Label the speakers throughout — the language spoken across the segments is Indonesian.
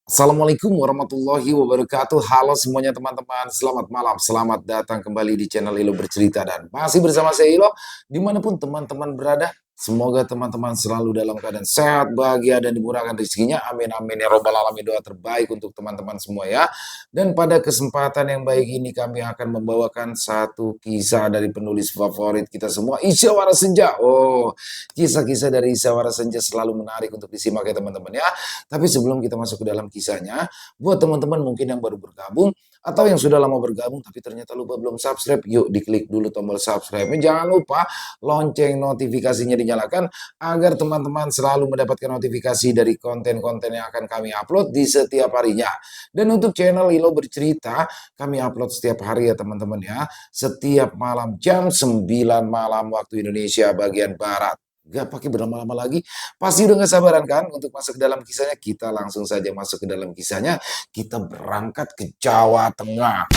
Speaker 1: Assalamualaikum warahmatullahi wabarakatuh. Halo semuanya teman-teman, selamat malam, selamat datang kembali di channel Ilo Bercerita dan masih bersama saya Ilo. Dimanapun teman-teman berada, semoga teman-teman selalu dalam keadaan sehat, bahagia dan dimurahkan rezekinya. Amin amin ya robbal alamin. Doa terbaik untuk teman-teman semua ya. Dan pada kesempatan yang baik ini kami akan membawakan satu kisah dari penulis favorit kita semua, Isyawara Senja. Oh, kisah-kisah dari Isyawara Senja selalu menarik untuk disimak ya teman-teman ya. Tapi sebelum kita masuk ke dalam kisahnya, buat teman-teman mungkin yang baru bergabung atau yang sudah lama bergabung tapi ternyata lupa belum subscribe, yuk diklik dulu tombol subscribe. Jangan lupa lonceng notifikasinya dinyalakan agar teman-teman selalu mendapatkan notifikasi dari konten-konten yang akan kami upload di setiap harinya. Dan untuk channel Ilo Bercerita, kami upload setiap hari ya teman-teman ya. Setiap malam jam 9 malam waktu Indonesia bagian Barat. Gak pakai berlama-lama lagi, pasti udah gak sabaran kan untuk masuk ke dalam kisahnya. Kita langsung saja masuk ke dalam kisahnya. Kita berangkat ke Jawa Tengah.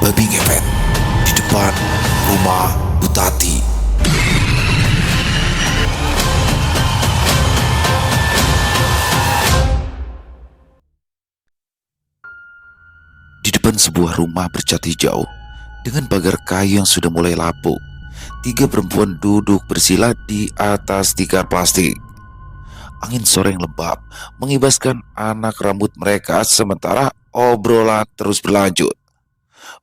Speaker 2: Babi ngepet di depan rumah Butati. Di depan sebuah rumah bercat hijau dengan pagar kayu yang sudah mulai lapuk, tiga perempuan duduk bersila di atas tikar plastik. Angin sore yang lembab mengibaskan anak rambut mereka sementara obrolan terus berlanjut.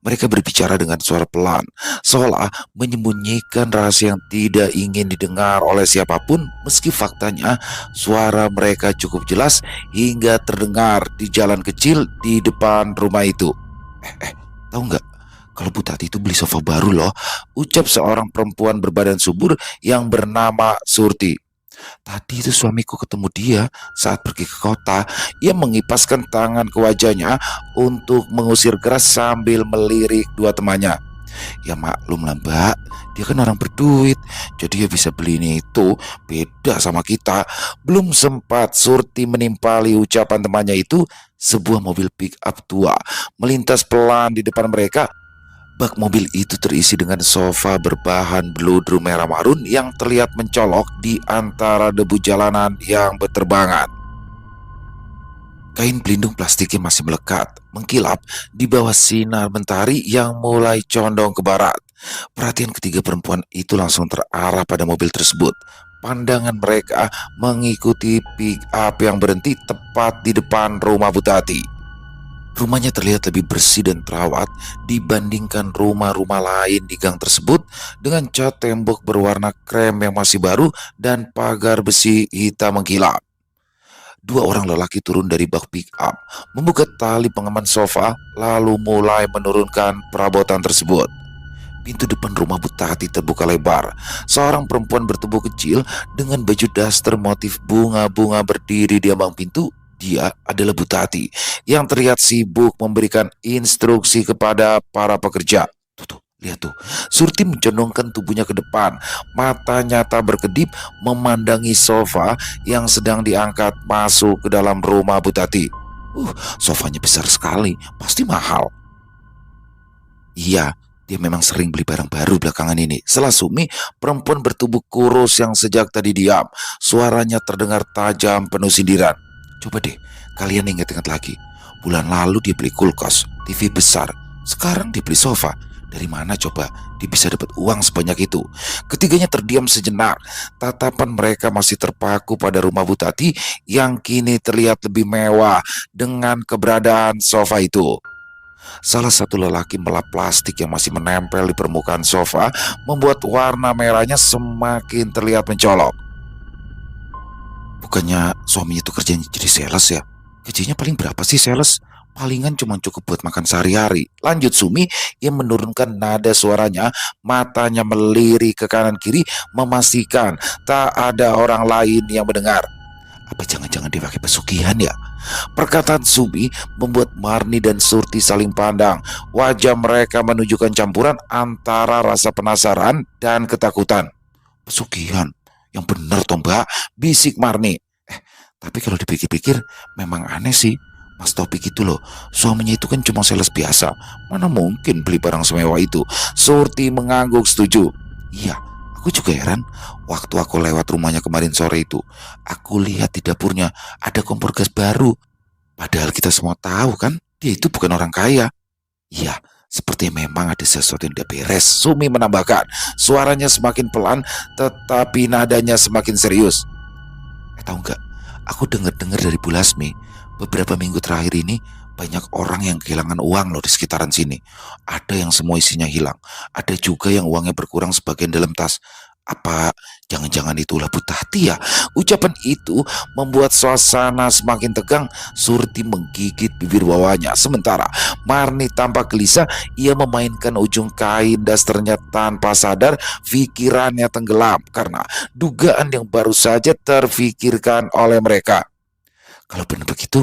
Speaker 2: Mereka berbicara dengan suara pelan, seolah menyembunyikan rahasia yang tidak ingin didengar oleh siapapun, meski faktanya suara mereka cukup jelas hingga terdengar di jalan kecil di depan rumah itu. Tahu nggak? Kalau Bu Tati itu beli sofa baru loh, ucap seorang perempuan berbadan subur yang bernama Surti. Tadi itu suamiku ketemu dia saat pergi ke kota. Ia mengipaskan tangan ke wajahnya untuk mengusir keras sambil melirik dua temannya. Ya maklum lah mbak, dia kan orang berduit, jadi ya bisa beli ini itu. Beda sama kita. Belum sempat Surti menimpali ucapan temannya itu, sebuah mobil pick up tua melintas pelan di depan mereka. Bak mobil itu terisi dengan sofa berbahan beludru merah marun yang terlihat mencolok di antara debu jalanan yang berterbangan. Kain pelindung plastiknya masih melekat, mengkilap di bawah sinar mentari yang mulai condong ke barat. Perhatian ketiga perempuan itu langsung terarah pada mobil tersebut. Pandangan mereka mengikuti pick up yang berhenti tepat di depan rumah Butati. Rumahnya terlihat lebih bersih dan terawat dibandingkan rumah-rumah lain di gang tersebut, dengan cat tembok berwarna krem yang masih baru dan pagar besi hitam mengkilap. Dua orang lelaki turun dari bak pick up, membuka tali pengaman sofa, lalu mulai menurunkan perabotan tersebut. Pintu depan rumah Butati terbuka lebar. Seorang perempuan bertubuh kecil dengan baju daster motif bunga-bunga berdiri di ambang pintu. Dia adalah Butati yang terlihat sibuk memberikan instruksi kepada para pekerja. Tuh, lihat tuh. Surti mencondongkan tubuhnya ke depan, matanya tak berkedip memandangi sofa yang sedang diangkat masuk ke dalam rumah Butati. Sofanya besar sekali, pasti mahal. Iya, dia memang sering beli barang baru belakangan ini. Setelah Sumi, perempuan bertubuh kurus yang sejak tadi diam. Suaranya terdengar tajam penuh sindiran. Coba deh, kalian ingat-ingat lagi. Bulan lalu dia beli kulkas, TV besar. Sekarang dia beli sofa. Dari mana coba dia bisa dapat uang sebanyak itu? Ketiganya terdiam sejenak. Tatapan mereka masih terpaku pada rumah Butati yang kini terlihat lebih mewah dengan keberadaan sofa itu. Salah satu lelaki melap plastik yang masih menempel di permukaan sofa membuat warna merahnya semakin terlihat mencolok. Bukannya suaminya itu kerjanya jadi sales ya? Gajinya paling berapa sih sales? Palingan cuma cukup buat makan sehari-hari. Lanjut Sumi yang menurunkan nada suaranya, matanya melirik ke kanan kiri memastikan tak ada orang lain yang mendengar. Apa jangan-jangan dia pakai pesugihan ya? Perkataan Sumi membuat Marni dan Surti saling pandang. Wajah mereka menunjukkan campuran antara rasa penasaran dan ketakutan. Pesugihan? Yang benar toh mbak, bisik Marni. Tapi kalau dipikir-pikir memang aneh sih. Mas Topik itu loh, suaminya itu kan cuma sales biasa. Mana mungkin beli barang semewah itu? Surti mengangguk setuju. Iya, aku juga heran. Waktu aku lewat rumahnya kemarin sore itu, aku lihat di dapurnya ada kompor gas baru. Padahal kita semua tahu kan, dia itu bukan orang kaya. Iya, seperti memang ada sesuatu yang tidak beres. Sumi menambahkan, suaranya semakin pelan, tetapi nadanya semakin serius. Tahu nggak? Aku dengar-dengar dari Bu Lasmi, beberapa minggu terakhir ini banyak orang yang kehilangan uang loh di sekitaran sini. Ada yang semua isinya hilang, ada juga yang uangnya berkurang sebagian dalam tas. Apa jangan-jangan itulah Bu Tati ya? Ucapan itu membuat suasana semakin tegang. Surti menggigit bibir bawahnya. Sementara Marni tampak gelisah, ia memainkan ujung kain dasternya tanpa sadar. Pikirannya tenggelam karena dugaan yang baru saja terfikirkan oleh mereka. Kalau benar begitu,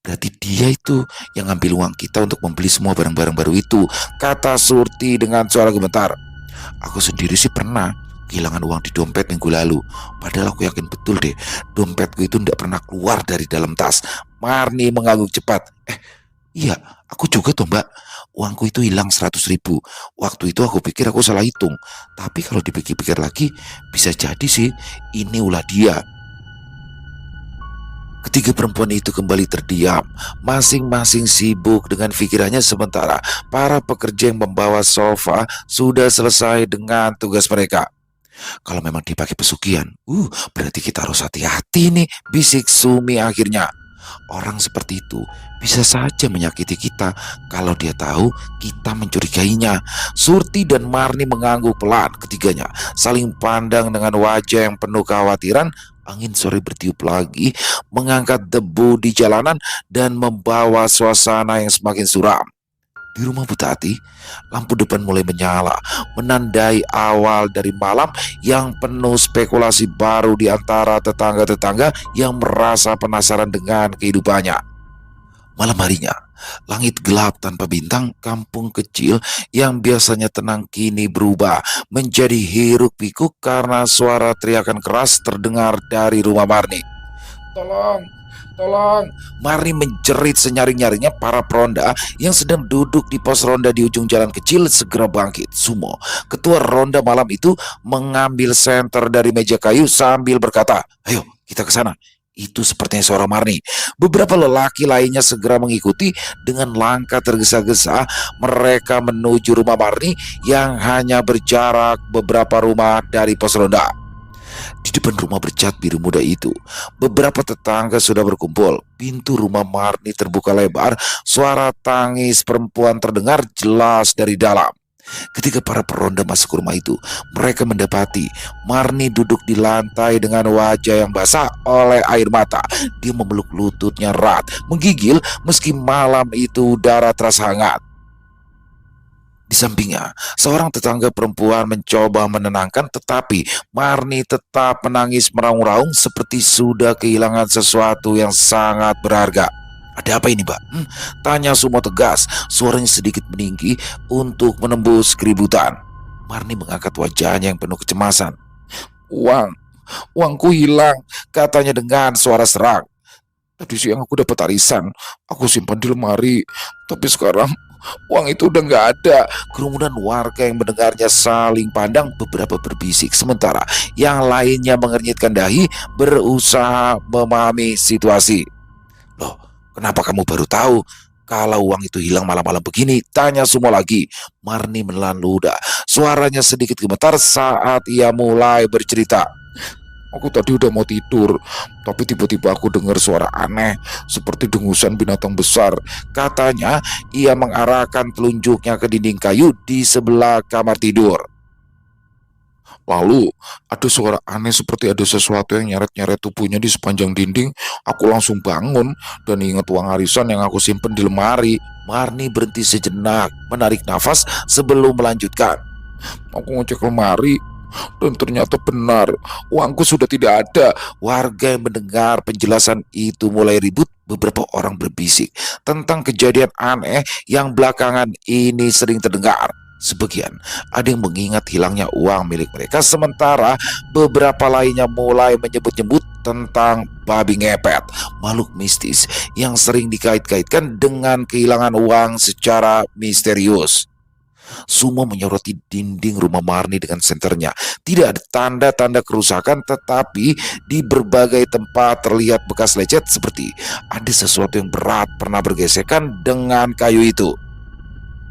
Speaker 2: berarti dia itu yang ngambil uang kita untuk membeli semua barang-barang baru itu, kata Surti dengan suara gemetar. Aku sendiri sih pernah kehilangan uang di dompet minggu lalu. Padahal aku yakin betul deh, dompetku itu tidak pernah keluar dari dalam tas. Marni mengangguk cepat. Iya, aku juga tuh mbak. Uangku itu hilang 100.000. Waktu itu aku pikir aku salah hitung. Tapi kalau dipikir-pikir lagi, bisa jadi sih ini ulah dia. Ketiga perempuan itu kembali terdiam, masing-masing sibuk dengan pikirannya sementara para pekerja yang membawa sofa sudah selesai dengan tugas mereka. Kalau memang dipakai pesugihan, berarti kita harus hati-hati nih, bisik Sumi akhirnya. Orang seperti itu bisa saja menyakiti kita kalau dia tahu kita mencurigainya. Surti dan Marni mengangguk pelan, ketiganya saling pandang dengan wajah yang penuh kekhawatiran. Angin sore bertiup lagi, mengangkat debu di jalanan dan membawa suasana yang semakin suram. Di rumah Bu Tati, lampu depan mulai menyala, menandai awal dari malam yang penuh spekulasi baru di antara tetangga-tetangga yang merasa penasaran dengan kehidupannya. Malam harinya, langit gelap tanpa bintang. Kampung kecil yang biasanya tenang kini berubah menjadi hiruk pikuk karena suara teriakan keras terdengar dari rumah Marni. Tolong, tolong. Marni menjerit senyaring-nyaringnya. Para peronda yang sedang duduk di pos ronda di ujung jalan kecil segera bangkit. Sumo, ketua ronda malam itu, mengambil senter dari meja kayu sambil berkata, "Ayo, kita ke sana." Itu sepertinya suara Marni. Beberapa lelaki lainnya segera mengikuti. Dengan langkah tergesa-gesa mereka menuju rumah Marni yang hanya berjarak beberapa rumah dari pos ronda. Di depan rumah bercat biru muda itu, beberapa tetangga sudah berkumpul. Pintu rumah Marni terbuka lebar, suara tangis perempuan terdengar jelas dari dalam. Ketika para peronda masuk ke rumah itu, mereka mendapati Marni duduk di lantai dengan wajah yang basah oleh air mata. Dia memeluk lututnya erat, menggigil meski malam itu udara terasa hangat. Di sampingnya, seorang tetangga perempuan mencoba menenangkan, tetapi Marni tetap menangis meraung-raung seperti sudah kehilangan sesuatu yang sangat berharga. "Ada apa ini, Mbak?" Tanya Sumo tegas, suaranya sedikit meninggi untuk menembus keributan. Marni mengangkat wajahnya yang penuh kecemasan. Uangku hilang," katanya dengan suara serak. "Tadi siang aku dapat arisan, aku simpan di lemari, tapi sekarang uang itu udah nggak ada." Kerumunan warga yang mendengarnya saling pandang, beberapa berbisik, sementara yang lainnya mengernyitkan dahi berusaha memahami situasi. "Loh, kenapa kamu baru tahu kalau uang itu hilang malam-malam begini?" tanya semua lagi. Marni menelan ludah, suaranya sedikit gemetar saat ia mulai bercerita. "Aku tadi udah mau tidur, tapi tiba-tiba aku dengar suara aneh, seperti dengusan binatang besar." Katanya, ia mengarahkan telunjuknya ke dinding kayu di sebelah kamar tidur. "Lalu, ada suara aneh seperti ada sesuatu yang nyeret-nyeret tubuhnya di sepanjang dinding. Aku langsung bangun dan ingat uang arisan yang aku simpen di lemari." Marni berhenti sejenak, menarik nafas sebelum melanjutkan. "Aku ngecek lemari, dan ternyata benar, uangku sudah tidak ada." Warga yang mendengar penjelasan itu mulai ribut. Beberapa orang berbisik tentang kejadian aneh yang belakangan ini sering terdengar. Sebagian ada yang mengingat hilangnya uang milik mereka, sementara beberapa lainnya mulai menyebut-nyebut tentang babi ngepet, makhluk mistis yang sering dikait-kaitkan dengan kehilangan uang secara misterius. Semua menyoroti dinding rumah Marni dengan senternya. Tidak ada tanda-tanda kerusakan, tetapi di berbagai tempat terlihat bekas lecet, seperti ada sesuatu yang berat pernah bergesekan dengan kayu itu.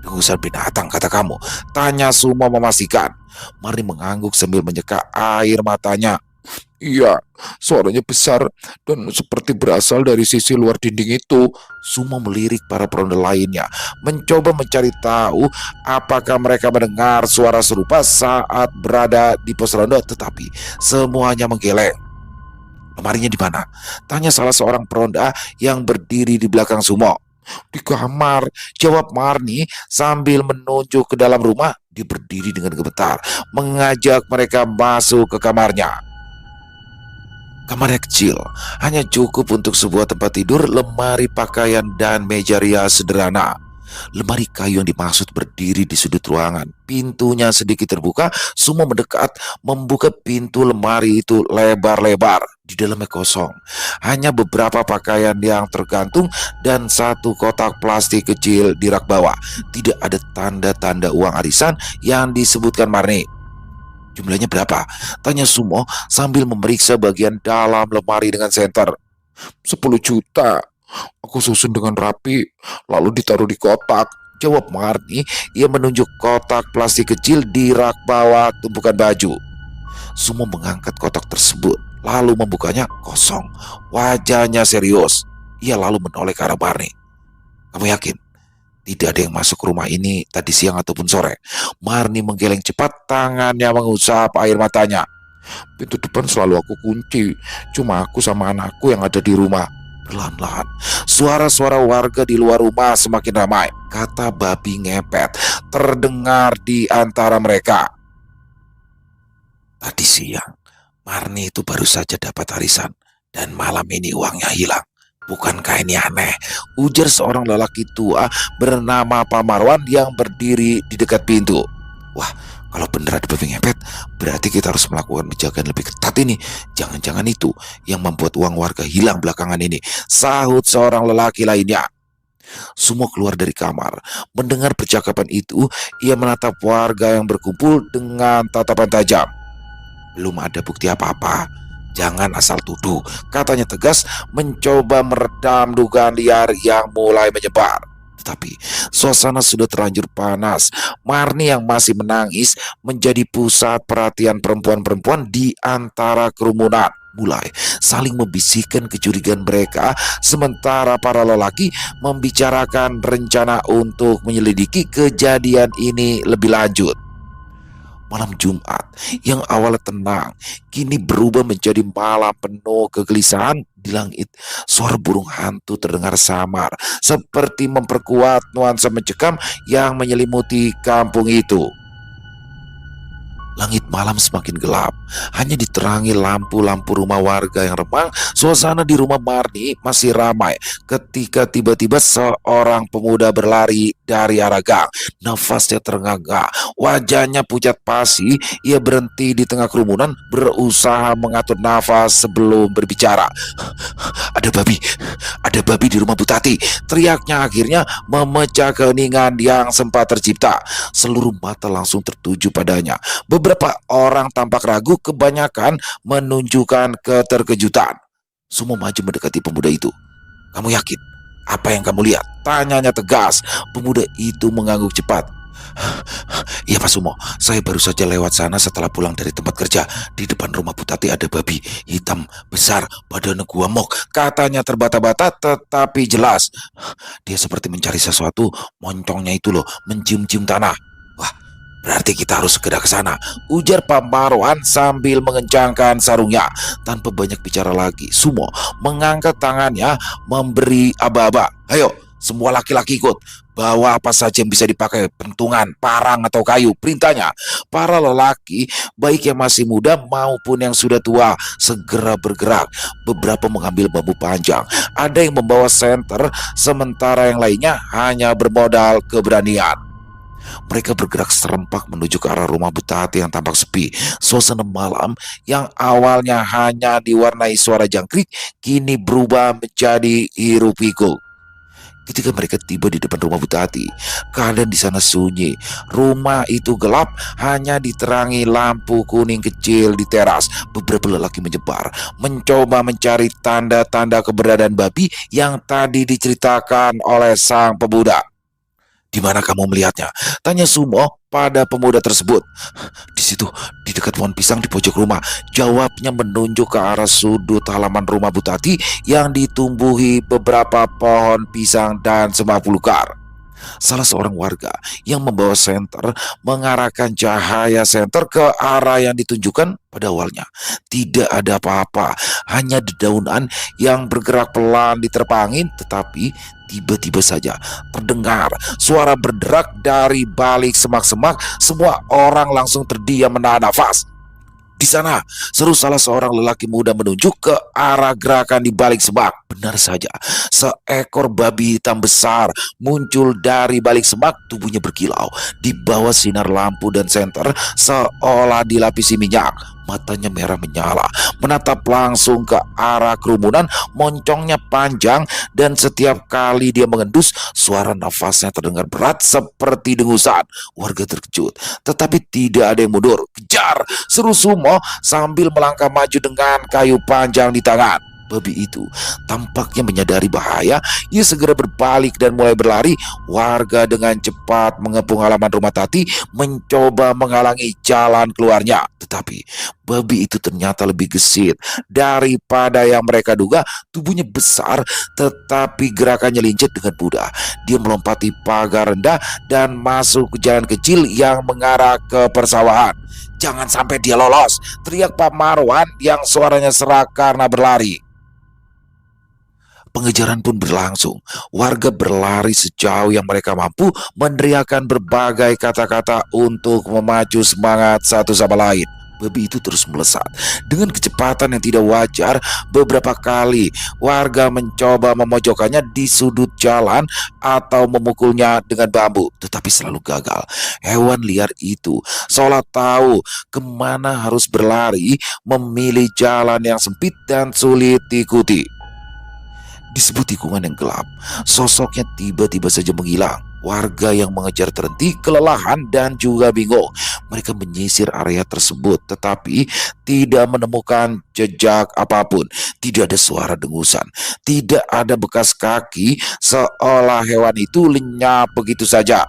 Speaker 2: Dengusan binatang, kata kamu? Tanya Sumo memastikan. Marni mengangguk sambil menyeka air matanya. Iya, suaranya besar dan seperti berasal dari sisi luar dinding itu. Sumo melirik para peronda lainnya, mencoba mencari tahu apakah mereka mendengar suara serupa saat berada di pos ronda, tetapi semuanya menggeleng. Lemarinya di mana? Tanya salah seorang peronda yang berdiri di belakang Sumo. Di kamar, jawab Marni sambil menunjuk ke dalam rumah. Dia berdiri dengan gemetar, mengajak mereka masuk ke kamarnya. Kamarnya kecil, hanya cukup untuk sebuah tempat tidur, lemari pakaian, dan meja rias sederhana. Lemari kayu yang dimaksud berdiri di sudut ruangan. Pintunya sedikit terbuka. Semua mendekat, membuka pintu lemari itu lebar-lebar. Di dalamnya kosong, hanya beberapa pakaian yang tergantung dan satu kotak plastik kecil di rak bawah. Tidak ada tanda-tanda uang arisan yang disebutkan Marni. Jumlahnya berapa? Tanya Sumo sambil memeriksa bagian dalam lemari dengan senter. 10 juta. Aku susun dengan rapi, lalu ditaruh di kotak, jawab Marni. Ia menunjuk kotak plastik kecil di rak bawah tumpukan baju. Sumo mengangkat kotak tersebut, lalu membukanya. Kosong. Wajahnya serius. Ia lalu menoleh ke arah Marni. Kamu yakin tidak ada yang masuk ke rumah ini tadi siang ataupun sore? Marni menggeleng cepat, tangannya mengusap air matanya. Pintu depan selalu aku kunci, cuma aku sama anakku yang ada di rumah. Perlahan-lahan, suara-suara warga di luar rumah semakin ramai. Kata babi ngepet terdengar di antara mereka. Tadi siang, Marni itu baru saja dapat arisan, dan malam ini uangnya hilang. Bukankah ini aneh? Ujar seorang lelaki tua bernama Pak Marwan yang berdiri di dekat pintu. Wah, kalau benar ada babi ngepet, berarti kita harus melakukan penjagaan lebih ketat ini. Jangan-jangan itu yang membuat uang warga hilang belakangan ini, sahut seorang lelaki lainnya. Semua keluar dari kamar. Mendengar percakapan itu, ia menatap warga yang berkumpul dengan tatapan tajam. Belum ada bukti apa-apa. Jangan asal tuduh, katanya tegas, mencoba meredam dugaan liar yang mulai menyebar. Tetapi suasana sudah terlanjur panas. Marni yang masih menangis menjadi pusat perhatian perempuan-perempuan di antara kerumunan. Mulai saling membisikkan kecurigaan mereka, sementara para lelaki membicarakan rencana untuk menyelidiki kejadian ini lebih lanjut. Malam Jumat yang awalnya tenang kini berubah menjadi malam penuh kegelisahan. Di langit, suara burung hantu terdengar samar, seperti memperkuat nuansa mencekam yang menyelimuti kampung itu. Langit malam semakin gelap, hanya diterangi lampu-lampu rumah warga yang remang. Suasana di rumah Marni masih ramai ketika tiba-tiba seorang pemuda berlari dari arah gang. Nafasnya terengah-engah, wajahnya pucat pasi. Ia berhenti di tengah kerumunan, berusaha mengatur nafas sebelum berbicara. Ada babi di rumah Butati, teriaknya akhirnya memecah keheningan yang sempat tercipta. Seluruh mata langsung tertuju padanya. Beberapa orang tampak ragu, kebanyakan menunjukkan keterkejutan. Semua maju mendekati pemuda itu. Kamu yakin? Apa yang kamu lihat? Tanyanya tegas. Pemuda itu mengangguk cepat. Iya Pak Sumo, saya baru saja lewat sana setelah pulang dari tempat kerja. Di depan rumah Butati ada babi hitam besar, badannya guamok, katanya terbata-bata tetapi jelas. Dia seperti mencari sesuatu, moncongnya itu loh, mencium-cium tanah. Wah, berarti kita harus segera ke sana, ujar Pak Marwan sambil mengencangkan sarungnya. Tanpa banyak bicara lagi, Sumo mengangkat tangannya memberi aba-aba. Ayo, semua laki-laki ikut. Bawa apa saja yang bisa dipakai, pentungan, parang atau kayu, perintahnya. Para lelaki, baik yang masih muda maupun yang sudah tua, segera bergerak. Beberapa mengambil bambu panjang, ada yang membawa senter, sementara yang lainnya hanya bermodal keberanian. Mereka bergerak serempak menuju ke arah rumah Bu Tati yang tampak sepi. Suasana malam yang awalnya hanya diwarnai suara jangkrik kini berubah menjadi hiruk-pikuk. Ketika mereka tiba di depan rumah Bu Tati, keadaan di sana sunyi. Rumah itu gelap, hanya diterangi lampu kuning kecil di teras. Beberapa lelaki menyebar, mencoba mencari tanda-tanda keberadaan babi yang tadi diceritakan oleh sang pemuda. "Di mana kamu melihatnya?" tanya Sumo pada pemuda tersebut. "Di situ, di dekat pohon pisang di pojok rumah," jawabnya menunjuk ke arah sudut halaman rumah Bu Tati yang ditumbuhi beberapa pohon pisang dan semak belukar. Salah seorang warga yang membawa senter mengarahkan cahaya senter ke arah yang ditunjukkan. Pada awalnya tidak ada apa-apa, hanya dedaunan yang bergerak pelan diterpa angin, tetapi tiba-tiba saja terdengar suara berderak dari balik semak-semak. Semua orang langsung terdiam menahan nafas. "Di sana," seru salah seorang lelaki muda menunjuk ke arah gerakan di balik semak. Benar saja, seekor babi hitam besar muncul dari balik semak. Tubuhnya berkilau di bawah sinar lampu dan senter seolah dilapisi minyak. Matanya merah menyala, menatap langsung ke arah kerumunan. Moncongnya panjang dan setiap kali dia mengendus, suara nafasnya terdengar berat seperti dengusan. Warga terkejut, tetapi tidak ada yang mundur. "Kejar!" seru Sumo sambil melangkah maju dengan kayu panjang di tangan. Babi itu tampaknya menyadari bahaya. Ia segera berbalik dan mulai berlari. Warga dengan cepat mengepung halaman rumah Tati, mencoba menghalangi jalan keluarnya. Tetapi babi itu ternyata lebih gesit daripada yang mereka duga. Tubuhnya besar, tetapi gerakannya lincah dengan mudah. Dia melompati pagar rendah dan masuk ke jalan kecil yang mengarah ke persawahan. "Jangan sampai dia lolos!" teriak Pak Marwan yang suaranya serak karena berlari. Pengejaran pun berlangsung. Warga berlari sejauh yang mereka mampu, meneriakkan berbagai kata-kata untuk memacu semangat satu sama lain. Babi itu terus melesat dengan kecepatan yang tidak wajar. Beberapa kali warga mencoba memojokkannya di sudut jalan atau memukulnya dengan bambu, tetapi selalu gagal. Hewan liar itu seolah tahu kemana harus berlari, memilih jalan yang sempit dan sulit diikuti. Di sebuah tikungan yang gelap, sosoknya tiba-tiba saja menghilang. Warga yang mengejar terhenti, kelelahan dan juga bingung. Mereka menyisir area tersebut, tetapi tidak menemukan jejak apapun. Tidak ada suara dengusan, tidak ada bekas kaki, seolah hewan itu lenyap begitu saja.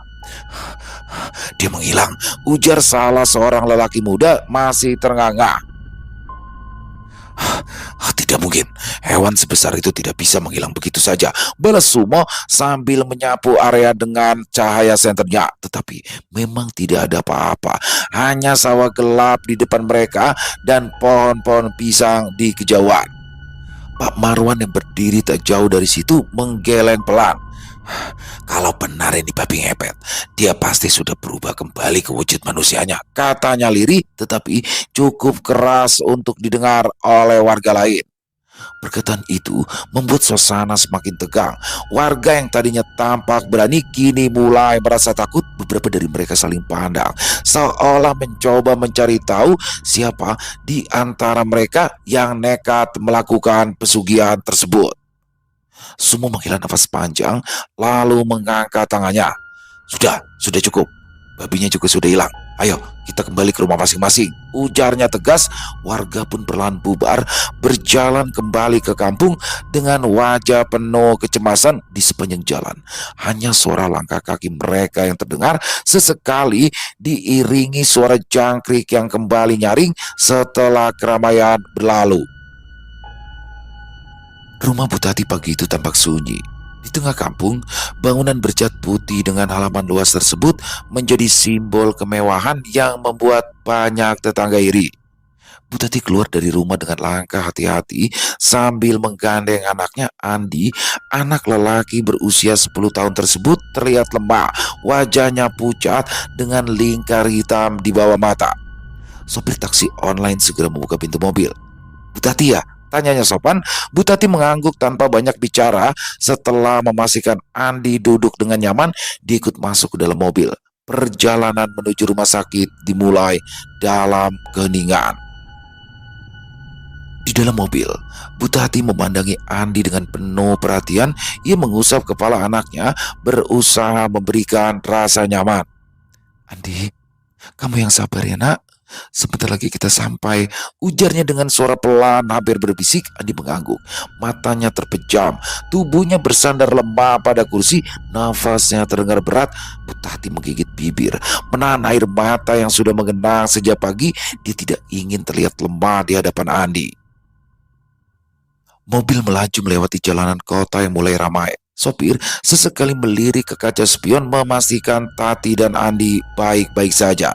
Speaker 2: "Dia menghilang," ujar salah seorang lelaki muda masih ternganga. "Tidak mungkin, hewan sebesar itu tidak bisa menghilang begitu saja," balas Sumo sambil menyapu area dengan cahaya senternya. Tetapi memang tidak ada apa-apa, hanya sawah gelap di depan mereka dan pohon-pohon pisang di kejauhan. Pak Marwan yang berdiri tak jauh dari situ menggeleng pelan. "Kalau benar ini babi ngepet, dia pasti sudah berubah kembali ke wujud manusianya," katanya lirih tetapi cukup keras untuk didengar oleh warga lain. Perkataan itu membuat suasana semakin tegang. Warga yang tadinya tampak berani kini mulai merasa takut. Beberapa dari mereka saling pandang, seolah mencoba mencari tahu siapa di antara mereka yang nekat melakukan pesugihan tersebut. Sumo menghela nafas panjang, lalu mengangkat tangannya. Sudah cukup. Babinya juga sudah hilang. Ayo, kita kembali ke rumah masing-masing," ujarnya tegas. Warga pun perlahan bubar, berjalan kembali ke kampung dengan wajah penuh kecemasan. Di sepanjang jalan, hanya suara langkah kaki mereka yang terdengar, sesekali diiringi suara jangkrik yang kembali nyaring setelah keramaian berlalu. Rumah Bu Tati pagi itu tampak sunyi. Di tengah kampung, bangunan bercat putih dengan halaman luas tersebut menjadi simbol kemewahan yang membuat banyak tetangga iri. Bu Tati keluar dari rumah dengan langkah hati-hati sambil menggandeng anaknya Andi. Anak lelaki berusia 10 tahun tersebut terlihat lemah, wajahnya pucat dengan lingkar hitam di bawah mata. Sopir taksi online segera membuka pintu mobil. "Bu Tati ya?" tanyanya sopan. Bu Tati mengangguk tanpa banyak bicara. Setelah memastikan Andi duduk dengan nyaman, dia ikut masuk ke dalam mobil. perjalanan menuju rumah sakit dimulai dalam keheningan. Di dalam mobil, Butati memandangi Andi dengan penuh perhatian. Ia mengusap kepala anaknya, berusaha memberikan rasa nyaman. "Andi, kamu yang sabar ya nak. Sebentar lagi kita sampai," ujarnya dengan suara pelan hampir berbisik. Andi mengangguk, matanya terpejam, tubuhnya bersandar lemah pada kursi, nafasnya terdengar berat. Butati menggigit bibir, menahan air mata yang sudah mengenang sejak pagi. Dia tidak ingin terlihat lemah di hadapan Andi. Mobil melaju melewati jalanan kota yang mulai ramai. Sopir sesekali melirik ke kaca spion memastikan Tati dan Andi baik-baik saja.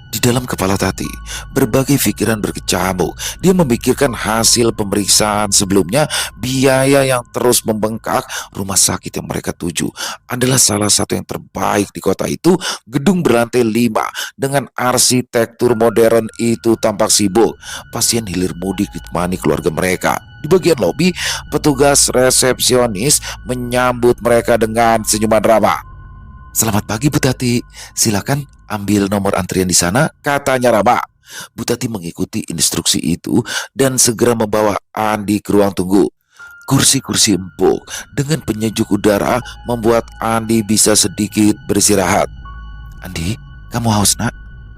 Speaker 2: Di dalam kepala Tati, berbagai pikiran berkecamuk. Dia memikirkan hasil pemeriksaan sebelumnya, biaya yang terus membengkak. Rumah sakit yang mereka tuju adalah salah satu yang terbaik di kota itu. Gedung berlantai 5 dengan arsitektur modern itu tampak sibuk. Pasien hilir mudik ditemani keluarga mereka. Di bagian lobi, petugas resepsionis menyambut mereka dengan senyuman ramah. "Selamat pagi Bu Tati, silakan ambil nomor antrian di sana," katanya ramah. Bu Tati mengikuti instruksi itu dan segera membawa Andi ke ruang tunggu. Kursi-kursi empuk dengan penyejuk udara membuat Andi bisa sedikit beristirahat. "Andi, kamu haus nak?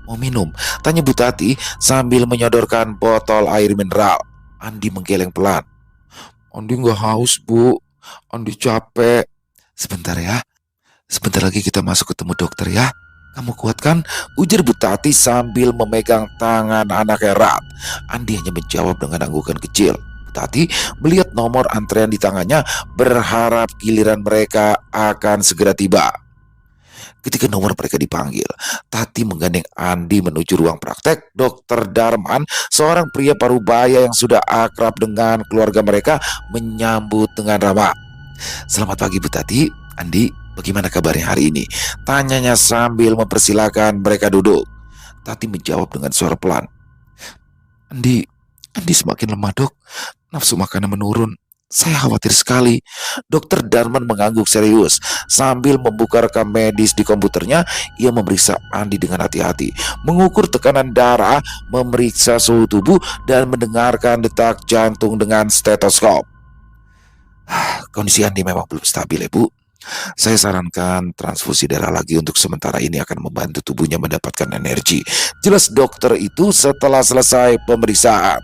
Speaker 2: Mau minum?" tanya Bu Tati sambil menyodorkan botol air mineral. Andi menggeleng pelan. "Andi nggak haus Bu, Andi capek." "Sebentar ya. Sebentar lagi kita masuk ketemu dokter ya. Kamu kuat kan?" ujar Bu Tati sambil memegang tangan anak erat. Andi hanya menjawab dengan anggukan kecil. Bu Tati melihat nomor antrean di tangannya, berharap giliran mereka akan segera tiba. Ketika nomor mereka dipanggil, Tati menggandeng Andi menuju ruang praktek. Dokter Darman, seorang pria parubaya yang sudah akrab dengan keluarga mereka, menyambut dengan ramah. "Selamat pagi Bu Tati. Andi, bagaimana kabarnya hari ini?" tanyanya sambil mempersilahkan mereka duduk. Tati menjawab dengan suara pelan. Andi, Andi semakin lemah dok. Nafsu makanan menurun. Saya khawatir sekali." Dokter Darman mengangguk serius. Sambil membuka rekam medis di komputernya, ia memeriksa Andi dengan hati-hati, mengukur tekanan darah, memeriksa suhu tubuh, dan mendengarkan detak jantung dengan stetoskop. "Kondisi Andi memang belum stabil ya Bu. Saya sarankan transfusi darah lagi untuk sementara ini akan membantu tubuhnya mendapatkan energi," jelas dokter itu setelah selesai pemeriksaan.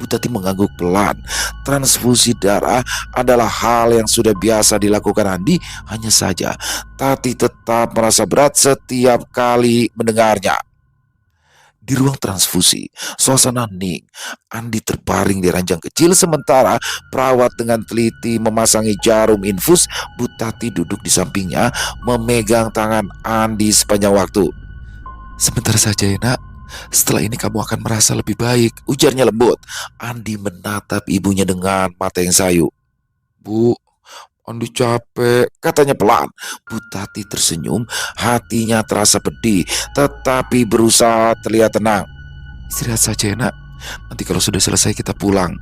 Speaker 2: Bu Tati mengangguk pelan. Transfusi darah adalah hal yang sudah biasa dilakukan Andi. Hanya saja Tati tetap merasa berat setiap kali mendengarnya. Di ruang transfusi, suasana hening. Andi terbaring di ranjang kecil sementara perawat dengan teliti memasangi jarum infus. Bu Tati duduk di sampingnya, memegang tangan Andi sepanjang waktu. "Sebentar saja ya nak. Setelah ini kamu akan merasa lebih baik," ujarnya lembut. Andi menatap ibunya dengan mata yang sayu. "Bu, Andi capek," katanya pelan. Bu Tati tersenyum, hatinya terasa pedih, tetapi berusaha terlihat tenang. "Istirahat saja ya nak. Nanti kalau sudah selesai kita pulang."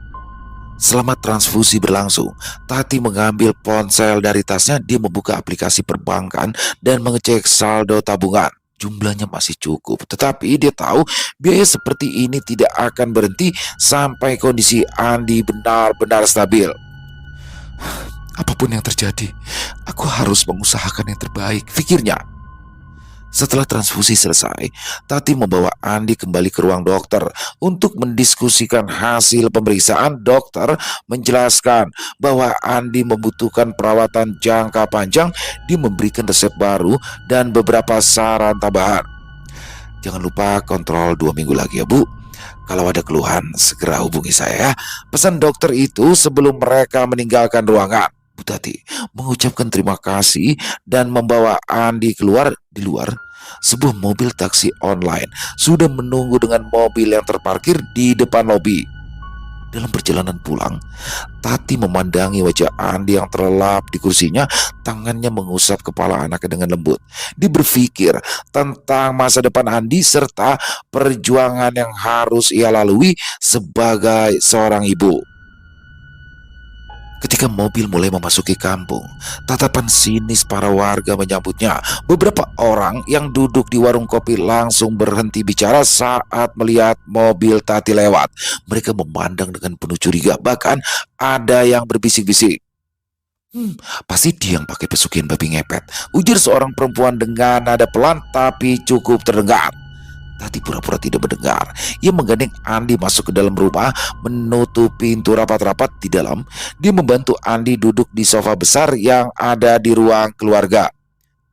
Speaker 2: Selama transfusi berlangsung, Tati mengambil ponsel dari tasnya. Dia membuka aplikasi perbankan dan mengecek saldo tabungan. Jumlahnya masih cukup, tetapi dia tahu biaya seperti ini tidak akan berhenti sampai kondisi Andi benar-benar stabil. "Apapun yang terjadi, aku harus mengusahakan yang terbaik," pikirnya. Setelah transfusi selesai, Tati membawa Andi kembali ke ruang dokter untuk mendiskusikan hasil pemeriksaan. Dokter menjelaskan bahwa Andi membutuhkan perawatan jangka panjang. Dia memberikan resep baru dan beberapa saran tambahan. "Jangan lupa kontrol 2 minggu lagi ya Bu. Kalau ada keluhan segera hubungi saya ya," pesan dokter itu sebelum mereka meninggalkan ruangan. Bu Tati mengucapkan terima kasih dan membawa Andi keluar. Di luar, sebuah mobil taksi online sudah menunggu dengan mobil yang terparkir di depan lobi. Dalam perjalanan pulang, Tati memandangi wajah Andi yang terlelap di kursinya, tangannya mengusap kepala anaknya dengan lembut. Dia berpikir tentang masa depan Andi serta perjuangan yang harus ia lalui sebagai seorang ibu. Ketika mobil mulai memasuki kampung, tatapan sinis para warga menyambutnya. Beberapa orang yang duduk di warung kopi langsung berhenti bicara saat melihat mobil Tati lewat. Mereka memandang dengan penuh curiga, bahkan ada yang berbisik-bisik. "Hmm, pasti dia yang pakai pesugihan babi ngepet," ujar seorang perempuan dengan nada pelan tapi cukup terdengar. Tati pura-pura tidak mendengar. Ia menggandeng Andi masuk ke dalam rumah, menutup pintu rapat-rapat di dalam. Dia membantu Andi duduk di sofa besar yang ada di ruang keluarga.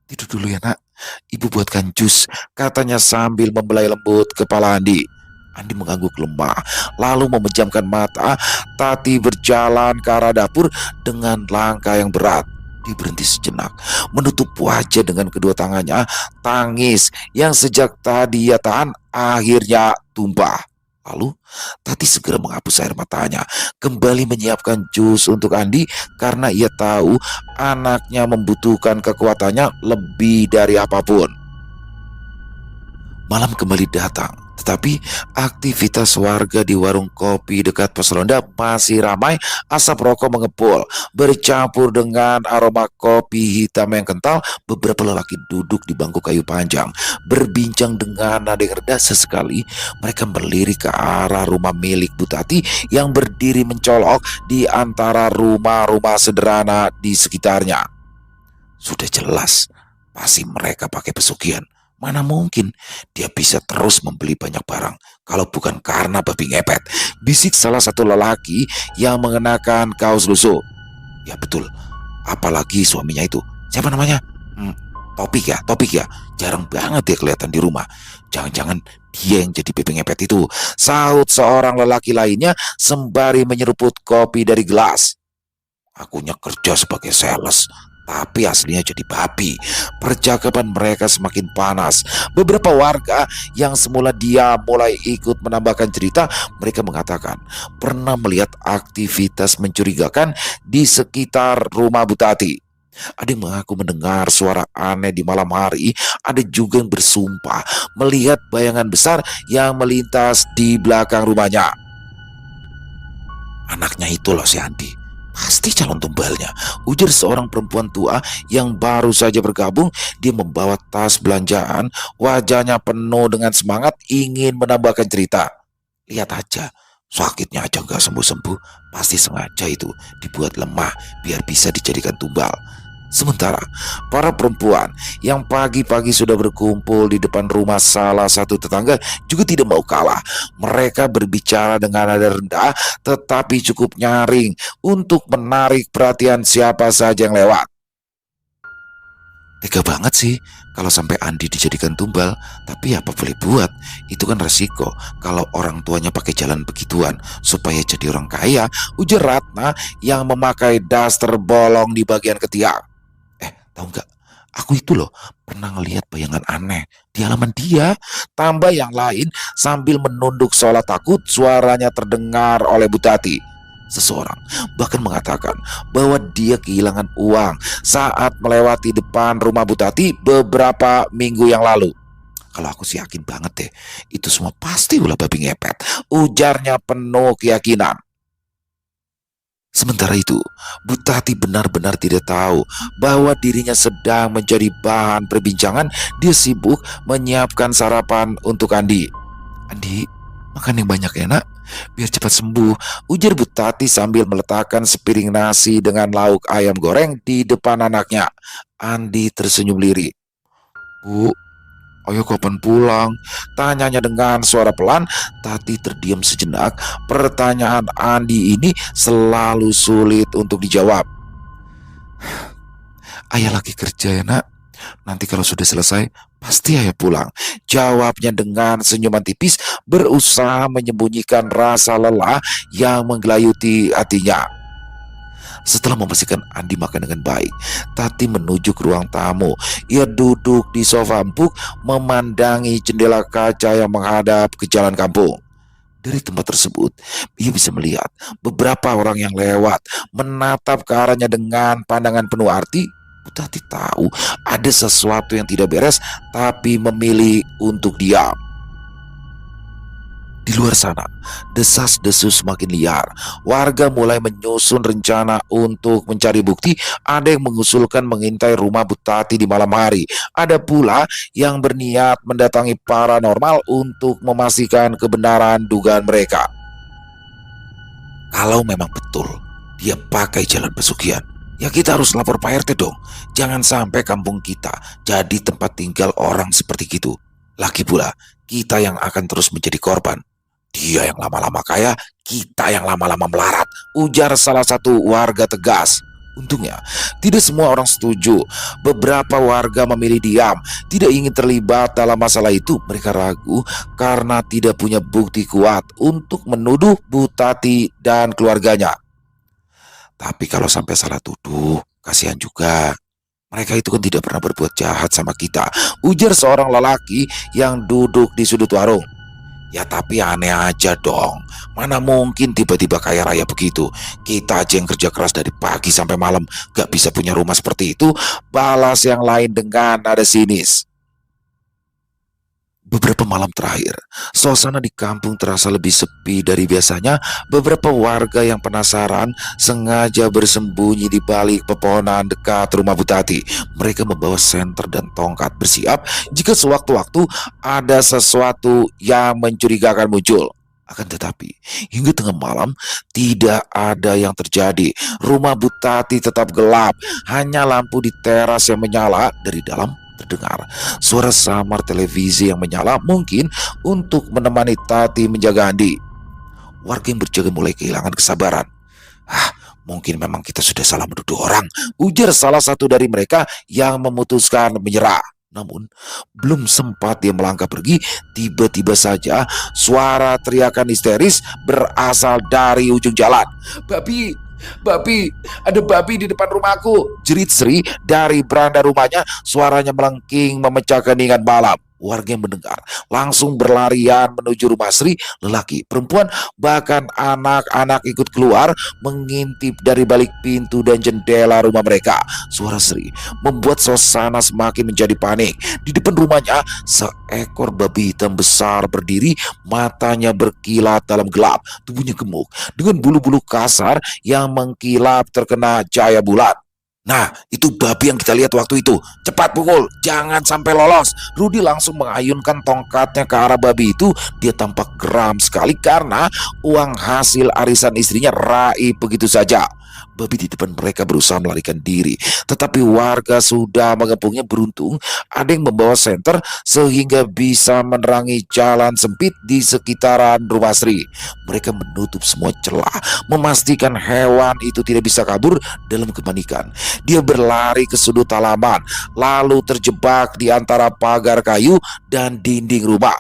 Speaker 2: "Tidur dulu ya nak, ibu buatkan jus," katanya sambil membelai lembut kepala Andi. Andi mengangguk lemah, lalu memejamkan mata. Tati berjalan ke arah dapur dengan langkah yang berat. Dia berhenti sejenak, menutup wajah dengan kedua tangannya. Tangis yang sejak tadi ia tahan akhirnya tumpah. Lalu Tati segera menghapus air matanya, kembali menyiapkan jus untuk Andi karena ia tahu anaknya membutuhkan kekuatannya lebih dari apapun. Malam kembali datang, tetapi aktivitas warga di warung kopi dekat pos ronda masih ramai. Asap rokok mengepul, bercampur dengan aroma kopi hitam yang kental. Beberapa lelaki duduk di bangku kayu panjang, berbincang dengan nada yang rendah. Sesekali mereka melirik ke arah rumah milik Butati yang berdiri mencolok di antara rumah-rumah sederhana di sekitarnya. Sudah jelas, pasti mereka pakai pesugihan. Mana mungkin dia bisa terus membeli banyak barang kalau bukan karena babi ngepet, bisik salah satu lelaki yang mengenakan kaos lusuh. Ya betul, apalagi suaminya itu. Siapa namanya? Hmm, Topik ya. Jarang banget dia kelihatan di rumah. Jangan-jangan dia yang jadi babi ngepet itu, sahut seorang lelaki lainnya sembari menyeruput kopi dari gelas. "Akunya kerja sebagai sales, tapi aslinya jadi babi." Percakapan mereka semakin panas. Beberapa warga yang semula diam mulai ikut menambahkan cerita. Mereka mengatakan pernah melihat aktivitas mencurigakan di sekitar rumah Butati. Ada yang mengaku mendengar suara aneh di malam hari. Ada juga yang bersumpah melihat bayangan besar yang melintas di belakang rumahnya. "Anaknya itu loh si Andi, pasti calon tumbalnya," ujar seorang perempuan tua yang baru saja bergabung. Dia membawa tas belanjaan, wajahnya penuh dengan semangat ingin menambahkan cerita. "Lihat aja, sakitnya aja nggak sembuh-sembuh, pasti sengaja itu dibuat lemah biar bisa dijadikan tumbal." Sementara para perempuan yang pagi-pagi sudah berkumpul di depan rumah salah satu tetangga juga tidak mau kalah. Mereka berbicara dengan nada rendah tetapi cukup nyaring untuk menarik perhatian siapa saja yang lewat. "Tega banget sih kalau sampai Andi dijadikan tumbal, tapi apa boleh buat, itu kan resiko kalau orang tuanya pakai jalan begituan supaya jadi orang kaya," ujar Ratna yang memakai daster bolong di bagian ketiak. "Tahu nggak? Aku itu loh pernah ngelihat bayangan aneh di halaman dia," tambah yang lain sambil menunduk seolah takut. Suaranya terdengar oleh Butati. Seseorang bahkan mengatakan bahwa dia kehilangan uang saat melewati depan rumah Butati beberapa minggu yang lalu. "Kalau aku sih yakin banget deh, itu semua pasti ulah babi ngepet," ujarnya penuh keyakinan. Sementara itu, Butati benar-benar tidak tahu bahwa dirinya sedang menjadi bahan perbincangan. Dia sibuk menyiapkan sarapan untuk Andi. "Andi, makan yang banyak ya nak, biar cepat sembuh," ujar Butati sambil meletakkan sepiring nasi dengan lauk ayam goreng di depan anaknya. Andi tersenyum lirik. "Bu, ayo kapan pulang?" tanyanya dengan suara pelan. Tati terdiam sejenak. Pertanyaan Andi ini selalu sulit untuk dijawab. "Ayah lagi kerja ya nak, nanti kalau sudah selesai pasti ayah pulang," jawabnya dengan senyuman tipis, berusaha menyembunyikan rasa lelah yang menggelayuti hatinya. Setelah memastikan Andi makan dengan baik, Tati menuju ke ruang tamu. Ia duduk di sofa empuk, memandangi jendela kaca yang menghadap ke jalan kampung. Dari tempat tersebut, ia bisa melihat beberapa orang yang lewat, menatap ke arahnya dengan pandangan penuh arti. Tati tahu ada sesuatu yang tidak beres, tapi memilih untuk diam. Di luar sana, desas-desus semakin liar. Warga mulai menyusun rencana untuk mencari bukti. Ada yang mengusulkan mengintai rumah Bu Tati di malam hari. Ada pula yang berniat mendatangi paranormal untuk memastikan kebenaran dugaan mereka. Kalau memang betul dia pakai jalan pesugihan, ya kita harus lapor Pak RT dong. Jangan sampai kampung kita jadi tempat tinggal orang seperti gitu. Lagi pula, kita yang akan terus menjadi korban. Dia yang lama-lama kaya, kita yang lama-lama melarat, ujar salah satu warga tegas. Untungnya, tidak semua orang setuju. Beberapa warga memilih diam, tidak ingin terlibat dalam masalah itu. Mereka ragu karena tidak punya bukti kuat untuk menuduh Bu Tati dan keluarganya. Tapi kalau sampai salah tuduh, kasihan juga. Mereka itu kan tidak pernah berbuat jahat sama kita, ujar seorang lelaki yang duduk di sudut warung. Ya tapi aneh aja dong. Mana mungkin tiba-tiba kaya raya begitu. Kita aja yang kerja keras dari pagi sampai malam gak bisa punya rumah seperti itu, balas yang lain dengan nada sinis. Beberapa malam terakhir, suasana di kampung terasa lebih sepi dari biasanya. Beberapa warga yang penasaran sengaja bersembunyi di balik pepohonan dekat rumah Bu Tati. Mereka membawa senter dan tongkat, bersiap jika sewaktu-waktu ada sesuatu yang mencurigakan muncul. Akan tetapi, hingga tengah malam tidak ada yang terjadi. Rumah Bu Tati tetap gelap, hanya lampu di teras yang menyala. Dari dalam terdengar suara samar televisi yang menyala, mungkin untuk menemani Tati menjaga Andi. Warga yang berjaga mulai kehilangan kesabaran. Mungkin memang kita sudah salah menuduh orang, ujar salah satu dari mereka yang memutuskan menyerah. Namun, belum sempat dia melangkah pergi, tiba-tiba saja suara teriakan histeris berasal dari ujung jalan. Babi, babi, ada babi di depan rumahku, jerit Sri dari beranda rumahnya. Suaranya melengking memecah keheningan malam. Warga yang mendengar langsung berlarian menuju rumah Sri. Lelaki, perempuan, bahkan anak-anak ikut keluar mengintip dari balik pintu dan jendela rumah mereka. Suara Sri membuat suasana semakin menjadi panik. Di depan rumahnya seekor babi hitam besar berdiri, matanya berkilat dalam gelap, tubuhnya gemuk dengan bulu-bulu kasar yang mengkilap terkena cahaya bulan. Nah, itu babi yang kita lihat waktu itu. Cepat pukul, jangan sampai lolos. Rudi langsung mengayunkan tongkatnya ke arah babi itu. Dia tampak geram sekali karena uang hasil arisan istrinya raib begitu saja. Babi di depan mereka berusaha melarikan diri, tetapi warga sudah mengepungnya. Beruntung ada yang membawa senter sehingga bisa menerangi jalan sempit di sekitaran rumah Sri. Mereka menutup semua celah, memastikan hewan itu tidak bisa kabur. Dalam kepanikan, dia berlari ke sudut halaman, lalu terjebak di antara pagar kayu dan dinding rumah.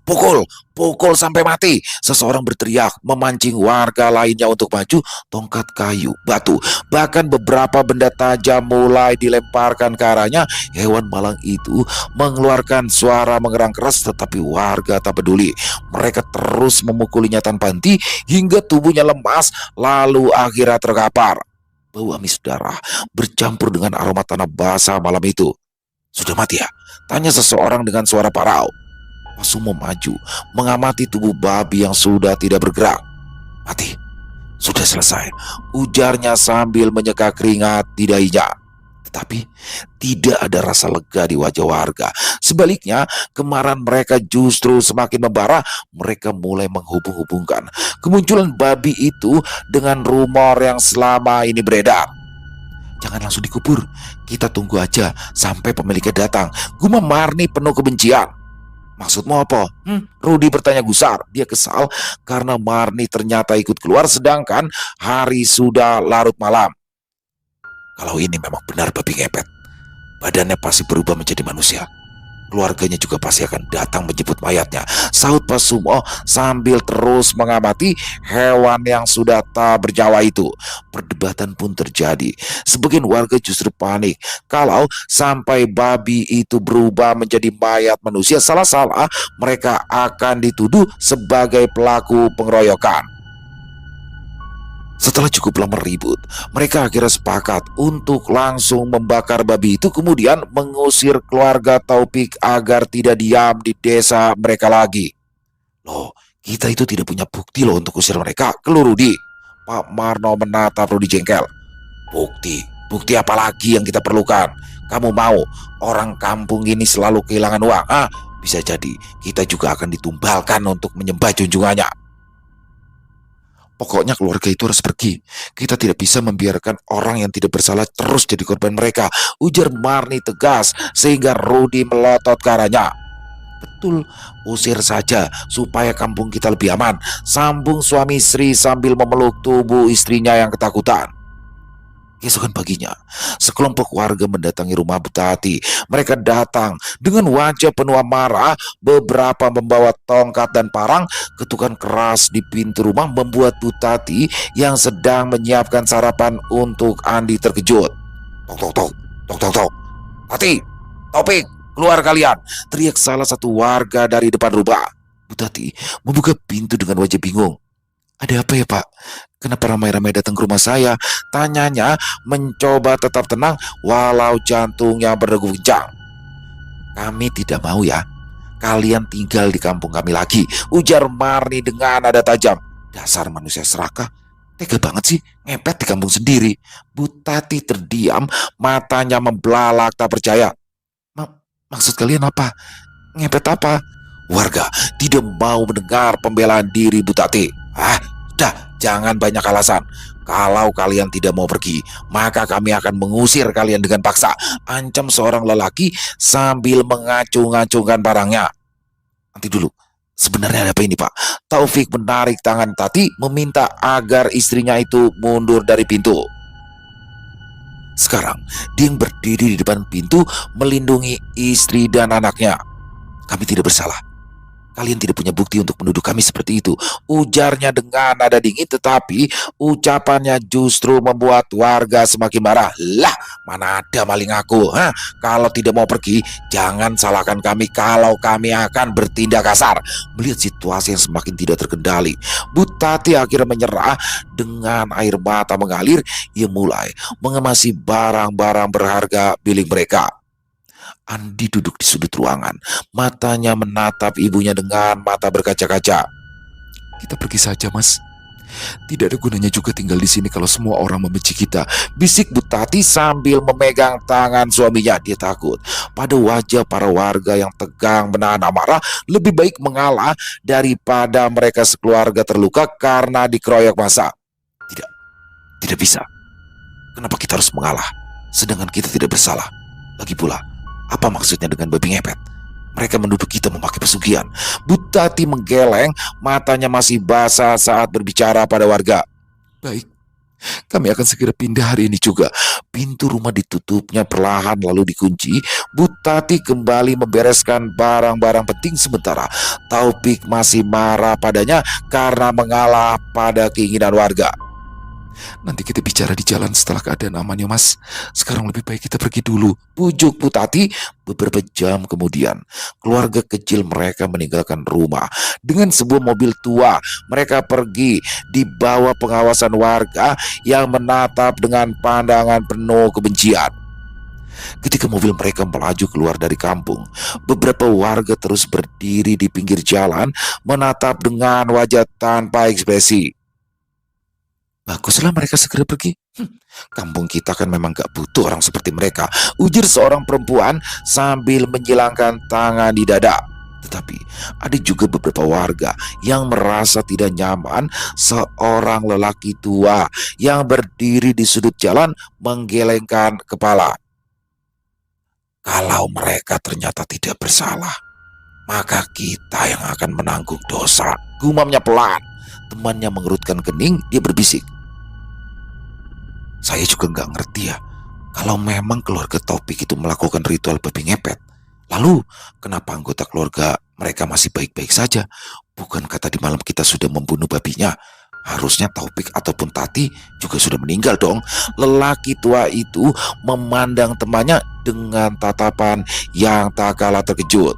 Speaker 2: Pukul, pukul sampai mati, seseorang berteriak, memancing warga lainnya untuk maju. Tongkat kayu, batu, bahkan beberapa benda tajam mulai dilemparkan ke arahnya. Hewan malang itu mengeluarkan suara mengerang keras, tetapi warga tak peduli. Mereka terus memukulinya tanpa henti hingga tubuhnya lemas, lalu akhirnya terkapar. Bau amis darah bercampur dengan aroma tanah basah malam itu. Sudah mati ya? Tanya seseorang dengan suara parau. Sumo maju, mengamati tubuh babi yang sudah tidak bergerak. Mati, sudah selesai, ujarnya sambil menyeka keringat di dahinya. Tetapi tidak ada rasa lega di wajah warga. Sebaliknya, kemarahan mereka justru semakin membara. Mereka mulai menghubung-hubungkan kemunculan babi itu dengan rumor yang selama ini beredar. Jangan langsung dikubur, kita tunggu aja sampai pemiliknya datang, gumam Marni penuh kebencian. Maksudmu apa? Rudi bertanya gusar. Dia kesal karena Marni ternyata ikut keluar sedangkan hari sudah larut malam. Kalau ini memang benar babi ngepet, badannya pasti berubah menjadi manusia. Keluarganya juga pasti akan datang menjemput mayatnya, sahut Pak Sumo sambil terus mengamati hewan yang sudah tak bernyawa itu. Perdebatan pun terjadi. Sebagian warga justru panik kalau sampai babi itu berubah menjadi mayat manusia, salah-salah mereka akan dituduh sebagai pelaku pengeroyokan. Setelah cukup lama ribut, mereka akhirnya sepakat untuk langsung membakar babi itu, kemudian mengusir keluarga Taufik agar tidak diam di desa mereka lagi. Loh, Kita itu tidak punya bukti loh untuk usir mereka. Keluh Rudi. Pak Marno menatap Rudi jengkel. Bukti? Bukti apa lagi yang kita perlukan? Kamu mau orang kampung ini selalu kehilangan uang? Bisa jadi kita juga akan ditumbalkan untuk menyembah junjungannya. Pokoknya keluarga itu harus pergi. Kita tidak bisa membiarkan orang yang tidak bersalah terus jadi korban mereka, ujar Marni tegas sehingga Rudi melotot ke arahnya. Betul, usir saja supaya kampung kita lebih aman, sambung suami Sri sambil memeluk tubuh istrinya yang ketakutan. Keesokan paginya, sekelompok warga mendatangi rumah Butati. Mereka datang dengan wajah penuh amarah, beberapa membawa tongkat dan parang. Ketukan keras di pintu rumah membuat Butati yang sedang menyiapkan sarapan untuk Andi terkejut. Tok tok tok, tok tok tok. Tati, Topik, keluar kalian, teriak salah satu warga dari depan rumah. Butati membuka pintu dengan wajah bingung. Ada apa ya Pak? Kenapa ramai-ramai datang ke rumah saya? Tanyanya mencoba tetap tenang walau jantungnya berdegup kencang. Kami tidak mau ya kalian tinggal di kampung kami lagi, ujar Marni dengan nada tajam. Dasar manusia serakah, tega banget sih ngepet di kampung sendiri. Butati terdiam, matanya membelalak tak percaya. Maksud kalian apa? Ngepet apa? Warga tidak mau mendengar pembelaan diri Butati. Udah, jangan banyak alasan. Kalau kalian tidak mau pergi, maka kami akan mengusir kalian dengan paksa, ancam seorang lelaki sambil mengacung-acungkan parangnya. Nanti dulu, sebenarnya ada apa ini Pak? Taufik menarik tangan Tati meminta agar istrinya itu mundur dari pintu. Sekarang, dia yang berdiri di depan pintu melindungi istri dan anaknya. Kami tidak bersalah. Kalian tidak punya bukti untuk menuduh kami seperti itu, ujarnya dengan nada dingin, tetapi ucapannya justru membuat warga semakin marah. Lah, mana ada maling aku? Kalau tidak mau pergi, jangan salahkan kami kalau kami akan bertindak kasar. Melihat situasi yang semakin tidak terkendali, Butati akhirnya menyerah. Dengan air mata mengalir, ia mulai mengemasi barang-barang berharga milik mereka. Andi duduk di sudut ruangan, matanya menatap ibunya dengan mata berkaca-kaca. Kita pergi saja, Mas. Tidak ada gunanya juga tinggal di sini kalau semua orang membenci kita, bisik Butati sambil memegang tangan suaminya. Dia takut pada wajah para warga yang tegang menahan amarah. Lebih baik mengalah daripada mereka sekeluarga terluka karena dikeroyok massa. Tidak bisa. Kenapa kita harus mengalah sedangkan kita tidak bersalah? Lagi pula, apa maksudnya dengan babi ngepet? Mereka menuduh kita memakai pesugihan. Butati menggeleng, matanya masih basah saat berbicara pada warga. Baik, kami akan segera pindah hari ini juga. Pintu rumah ditutupnya perlahan lalu dikunci. Butati kembali membereskan barang-barang penting sementara Taufik masih marah padanya karena mengalah pada keinginan warga. Nanti kita bicara di jalan setelah keadaan aman ya Mas. Sekarang lebih baik kita pergi dulu, pujuk Butati. Beberapa jam kemudian, keluarga kecil mereka meninggalkan rumah dengan sebuah mobil tua. Mereka pergi di bawah pengawasan warga yang menatap dengan pandangan penuh kebencian. Ketika mobil mereka melaju keluar dari kampung, beberapa warga terus berdiri di pinggir jalan menatap dengan wajah tanpa ekspresi. Baguslah mereka segera pergi. Kampung kita kan memang gak butuh orang seperti mereka, ujar seorang perempuan sambil menjilangkan tangan di dada. Tetapi ada juga beberapa warga yang merasa tidak nyaman. Seorang lelaki tua yang berdiri di sudut jalan menggelengkan kepala. Kalau mereka ternyata tidak bersalah, maka kita yang akan menanggung dosa, gumamnya pelan. Temannya mengerutkan kening, dia berbisik. Saya juga nggak ngerti ya, kalau memang keluarga Topik itu melakukan ritual babi ngepet, lalu kenapa anggota keluarga mereka masih baik-baik saja? Bukankah tadi malam kita sudah membunuh babinya? Harusnya Taufik ataupun Tati juga sudah meninggal dong. Lelaki tua itu memandang temannya dengan tatapan yang tak kalah terkejut.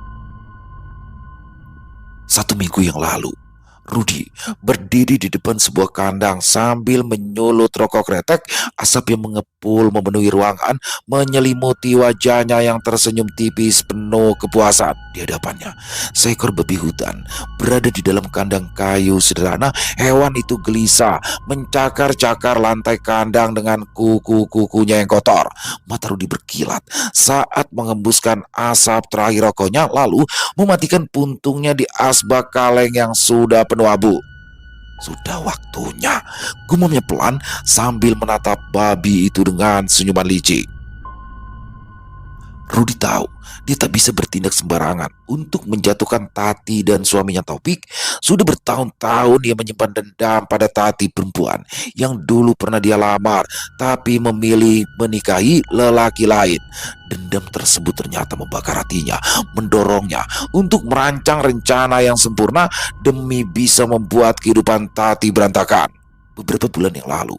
Speaker 2: 1 minggu yang lalu, Rudi berdiri di depan sebuah kandang sambil menyulut rokok kretek. Asap yang mengepul memenuhi ruangan, menyelimuti wajahnya yang tersenyum tipis penuh kepuasan. Di hadapannya, seekor babi hutan berada di dalam kandang kayu sederhana. Hewan itu gelisah mencakar-cakar lantai kandang dengan kuku-kukunya yang kotor. Mata Rudi berkilat saat mengembuskan asap terakhir rokoknya, lalu mematikan puntungnya di asbak kaleng yang sudah penuh abu. Sudah waktunya, gumamnya pelan sambil menatap babi itu dengan senyuman licik. Rudi tahu dia tak bisa bertindak sembarangan untuk menjatuhkan Tati dan suaminya Taufik. Sudah bertahun-tahun dia menyimpan dendam pada Tati, perempuan yang dulu pernah dia lamar tapi memilih menikahi lelaki lain. Dendam tersebut ternyata membakar hatinya, mendorongnya untuk merancang rencana yang sempurna demi bisa membuat kehidupan Tati berantakan. Beberapa bulan yang lalu,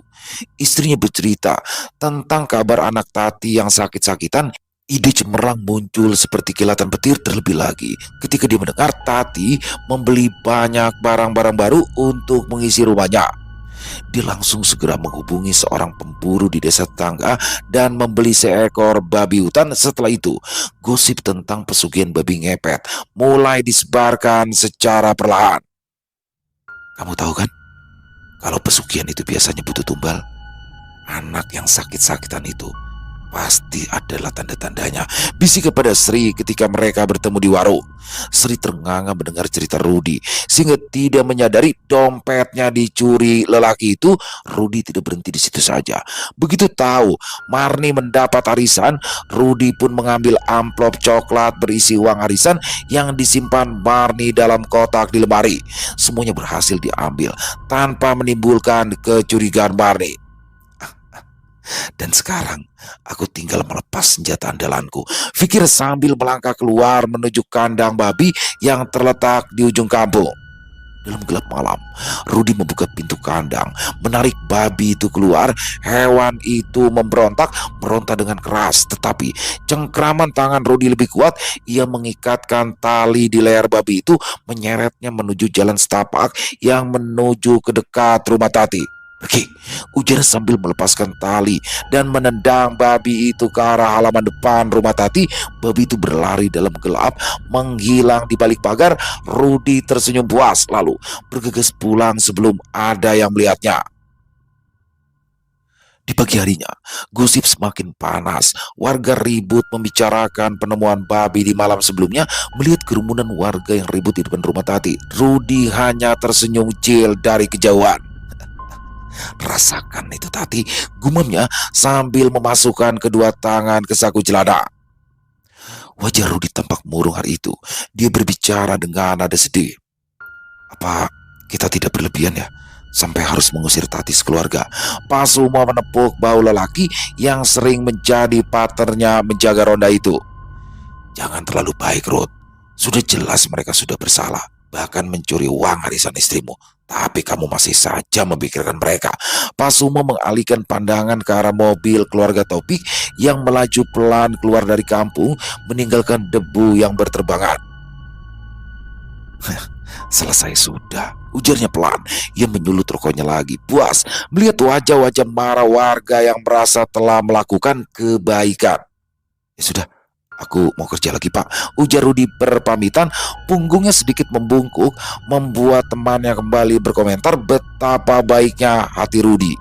Speaker 2: istrinya bercerita tentang kabar anak Tati yang sakit-sakitan. Ide cemerlang muncul seperti kilatan petir, terlebih lagi ketika dia mendengar Tati membeli banyak barang-barang baru untuk mengisi rumahnya. Dia langsung segera menghubungi seorang pemburu di desa tetangga dan membeli seekor babi hutan. Setelah itu, gosip tentang pesugihan babi ngepet mulai disebarkan secara perlahan. Kamu tahu kan, kalau pesugihan itu biasanya butuh tumbal, anak yang sakit-sakitan itu pasti adalah tanda-tandanya, bisik kepada Sri ketika mereka bertemu di warung. Sri ternganga mendengar cerita Rudi sehingga tidak menyadari dompetnya dicuri lelaki itu. Rudi tidak berhenti di situ saja. Begitu tahu Marni mendapat arisan, Rudi pun mengambil amplop coklat berisi uang arisan yang disimpan Marni dalam kotak di lemari. Semuanya berhasil diambil tanpa menimbulkan kecurigaan Marni. Dan sekarang aku tinggal melepas senjata andalanku, pikir sambil melangkah keluar menuju kandang babi yang terletak di ujung kampung. Dalam gelap malam, Rudi membuka pintu kandang, menarik babi itu keluar. Hewan itu meronta dengan keras, tetapi cengkraman tangan Rudi lebih kuat. Ia mengikatkan tali di leher babi itu, menyeretnya menuju jalan setapak yang menuju ke dekat rumah Tati. Pergi, ujar sambil melepaskan tali dan menendang babi itu ke arah halaman depan rumah Tati. Babi itu berlari dalam gelap, menghilang di balik pagar. Rudi tersenyum puas, lalu bergegas pulang sebelum ada yang melihatnya. Di pagi harinya, gosip semakin panas. Warga ribut membicarakan penemuan babi di malam sebelumnya. Melihat kerumunan warga yang ribut di depan rumah Tati, Rudi hanya tersenyum kecil dari kejauhan. Rasakan itu Tati, gumamnya sambil memasukkan kedua tangan ke saku celana. Wajah Rudi tampak murung hari itu. Dia berbicara dengan nada sedih. Apa kita tidak berlebihan ya, sampai harus mengusir Tati sekeluarga? Pak Sumo menepuk bahu lelaki yang sering menjadi paternya menjaga ronda itu. Jangan terlalu baik, Rud. Sudah jelas mereka sudah bersalah, bahkan mencuri uang arisan istrimu. Tapi kamu masih saja memikirkan mereka. Pak Sumo mengalihkan pandangan ke arah mobil keluarga Taufik yang melaju pelan keluar dari kampung, meninggalkan debu yang berterbangan. Selesai sudah, ujarnya pelan. Ia menyulut rokoknya lagi, puas melihat wajah-wajah marah warga yang merasa telah melakukan kebaikan. Ya sudah, aku mau kerja lagi, Pak, ujar Rudi berpamitan. Punggungnya sedikit membungkuk, membuat temannya kembali berkomentar betapa baiknya hati Rudi.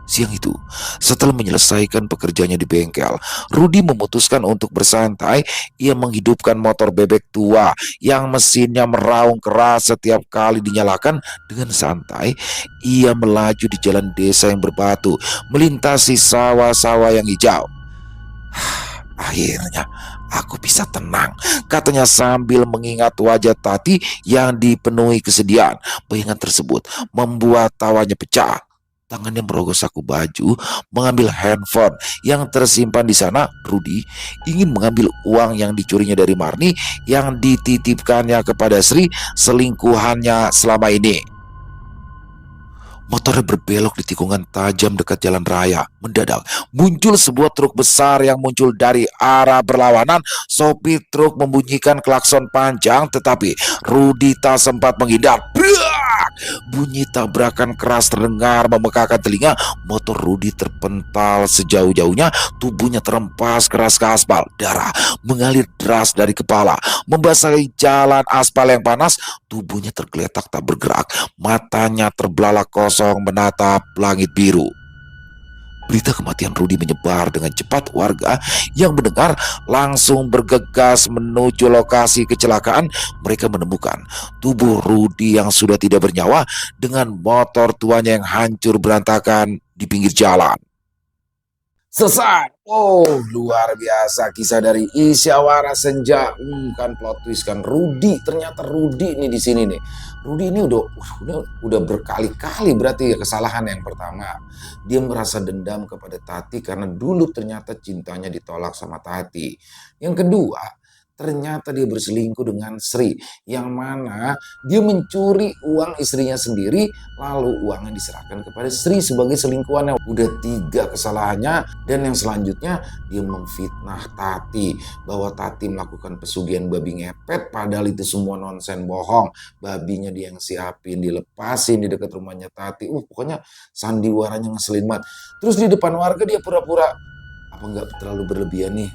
Speaker 2: Siang itu, setelah menyelesaikan pekerjaannya di bengkel, Rudi memutuskan untuk bersantai. Ia menghidupkan motor bebek tua yang mesinnya meraung keras setiap kali dinyalakan. Dengan santai, ia melaju di jalan desa yang berbatu, melintasi sawah-sawah yang hijau. Akhirnya aku bisa tenang, katanya sambil mengingat wajah Tati yang dipenuhi kesedihan. Bayangan tersebut membuat tawanya pecah. Tangannya merogoh saku baju, mengambil handphone yang tersimpan di sana. Rudi ingin mengambil uang yang dicurinya dari Marni yang dititipkannya kepada Sri, selingkuhannya selama ini. Motornya berbelok di tikungan tajam dekat jalan raya. Mendadak muncul sebuah truk besar yang muncul dari arah berlawanan. Sopir truk membunyikan klakson panjang, tetapi Rudi tak sempat menghindar. Bunyi tabrakan keras terdengar memekakan telinga. Motor Rudi terpental sejauh-jauhnya. Tubuhnya terempas keras ke aspal. Darah mengalir deras dari kepala, membasahi jalan aspal yang panas. Tubuhnya tergeletak tak bergerak. Matanya terbelalak kosong menatap langit biru. Berita kematian Rudi menyebar dengan cepat. Warga yang mendengar langsung bergegas menuju lokasi kecelakaan. Mereka menemukan tubuh Rudi yang sudah tidak bernyawa dengan motor tuanya yang hancur berantakan di pinggir jalan.
Speaker 1: Selesai. Oh, luar biasa kisah dari Isyawara Senja. Kan plot twist kan. Rudi, ternyata Rudi nih di sini nih. Rudi ini udah berkali-kali berarti ya kesalahan yang pertama. Dia merasa dendam kepada Tati karena dulu ternyata cintanya ditolak sama Tati. Yang kedua, ternyata dia berselingkuh dengan Sri, yang mana dia mencuri uang istrinya sendiri, lalu uangnya diserahkan kepada Sri sebagai selingkuhannya. Udah 3 kesalahannya, dan yang selanjutnya dia memfitnah Tati bahwa Tati melakukan pesugihan babi ngepet, padahal itu semua nonsen bohong. Babinya dia yang siapin, dilepasin di dekat rumahnya Tati. Pokoknya sandiwaranya ngeselin banget. Terus di depan warga dia pura-pura, apa nggak terlalu berlebihan nih,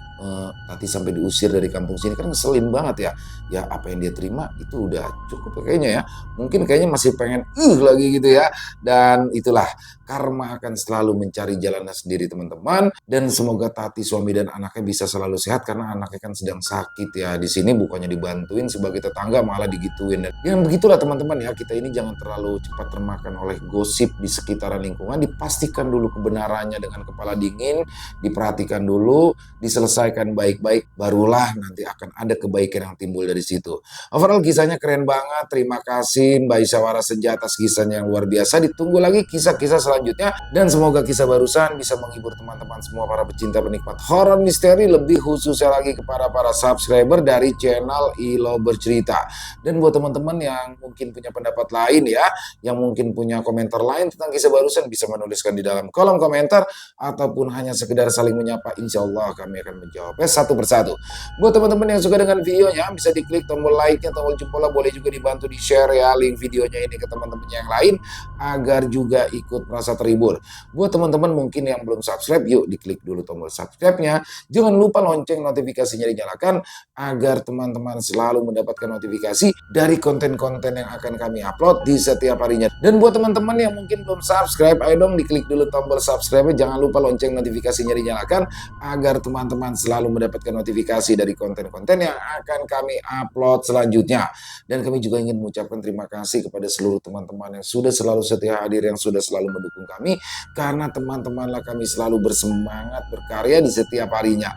Speaker 1: Tati sampai diusir dari kampung sini, kan ngeselin banget ya. Ya apa yang dia terima itu udah cukup kayaknya ya. Mungkin kayaknya masih pengen lagi gitu ya. Dan itulah, karma akan selalu mencari jalannya sendiri teman-teman. Dan semoga Tati suami dan anaknya bisa selalu sehat, karena anaknya kan sedang sakit ya. Di sini bukannya dibantuin sebagai tetangga, malah digituin. Dan yang begitulah teman-teman ya, kita ini jangan terlalu cepat termakan oleh gosip di sekitaran lingkungan. Dipastikan dulu kebenarannya dengan kepala dingin, diperhatikan dulu, diselesaikan baik-baik, barulah nanti akan ada kebaikan yang timbul dari situ. Overall kisahnya keren banget. Terima kasih Mbak Isyawara Senja atas kisahnya yang luar biasa. Ditunggu lagi kisah-kisah selanjutnya, dan semoga kisah barusan bisa menghibur teman-teman semua para pecinta penikmat horor misteri, lebih khususnya lagi kepada para subscriber dari channel Ilo Bercerita. Dan buat teman-teman yang mungkin punya pendapat lain ya, yang mungkin punya komentar lain tentang kisah barusan, bisa menuliskan di dalam kolom komentar, ataupun hanya sekedar saling menyapa. Insya Allah kami akan menjawabnya satu persatu. Buat teman-teman yang suka dengan videonya, bisa diklik tombol like-nya, tombol jempolnya, boleh juga dibantu di-share ya link videonya ini ke teman-teman yang lain, agar juga ikut merasa terhibur. Buat teman-teman mungkin yang belum subscribe, yuk diklik dulu tombol subscribe-nya. Jangan lupa lonceng notifikasinya dinyalakan, agar teman-teman selalu mendapatkan notifikasi dari konten-konten yang akan kami upload di setiap harinya. Dan buat teman-teman yang mungkin belum subscribe, ayo dong diklik dulu tombol subscribe-nya. Jangan lupa lonceng notifikasinya dinyalakan, agar teman-teman selalu mendapatkan notifikasi dari konten-konten yang akan kami upload selanjutnya. Dan kami juga ingin mengucapkan terima kasih kepada seluruh teman-teman yang sudah selalu setia hadir, yang sudah selalu mendukung kami, karena teman-temanlah kami selalu bersemangat berkarya di setiap harinya.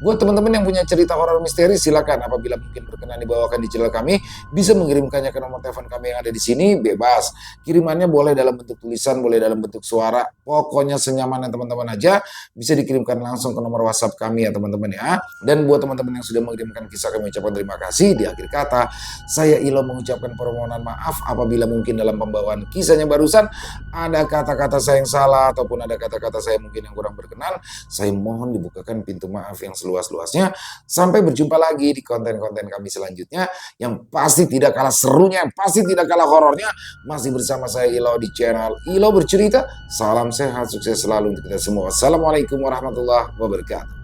Speaker 1: Buat teman-teman yang punya cerita horor misteri, silakan apabila mungkin berkenan dibawakan di channel kami, bisa mengirimkannya ke nomor telepon kami yang ada di sini, bebas. Kirimannya boleh dalam bentuk tulisan, boleh dalam bentuk suara, pokoknya senyamannya teman-teman aja. Bisa dikirimkan langsung ke nomor WhatsApp kami ya teman-teman ya. Dan buat teman-teman yang sudah mengirimkan kisah, kami ucapkan terima kasih. Di akhir kata, saya Ilo mengucapkan permohonan maaf apabila mungkin dalam pembawaan kisahnya barusan ada kata-kata saya yang salah, ataupun ada kata-kata saya mungkin yang kurang berkenan. Saya mohon dibukakan pintu maaf yang seluas-luasnya. Sampai berjumpa lagi di konten-konten kami selanjutnya, yang pasti tidak kalah serunya, yang pasti tidak kalah horornya. Masih bersama saya Ilo di channel Ilo Bercerita. Salam sehat, sukses selalu untuk kita semua. Wassalamualaikum warahmatullahi wabarakatuh.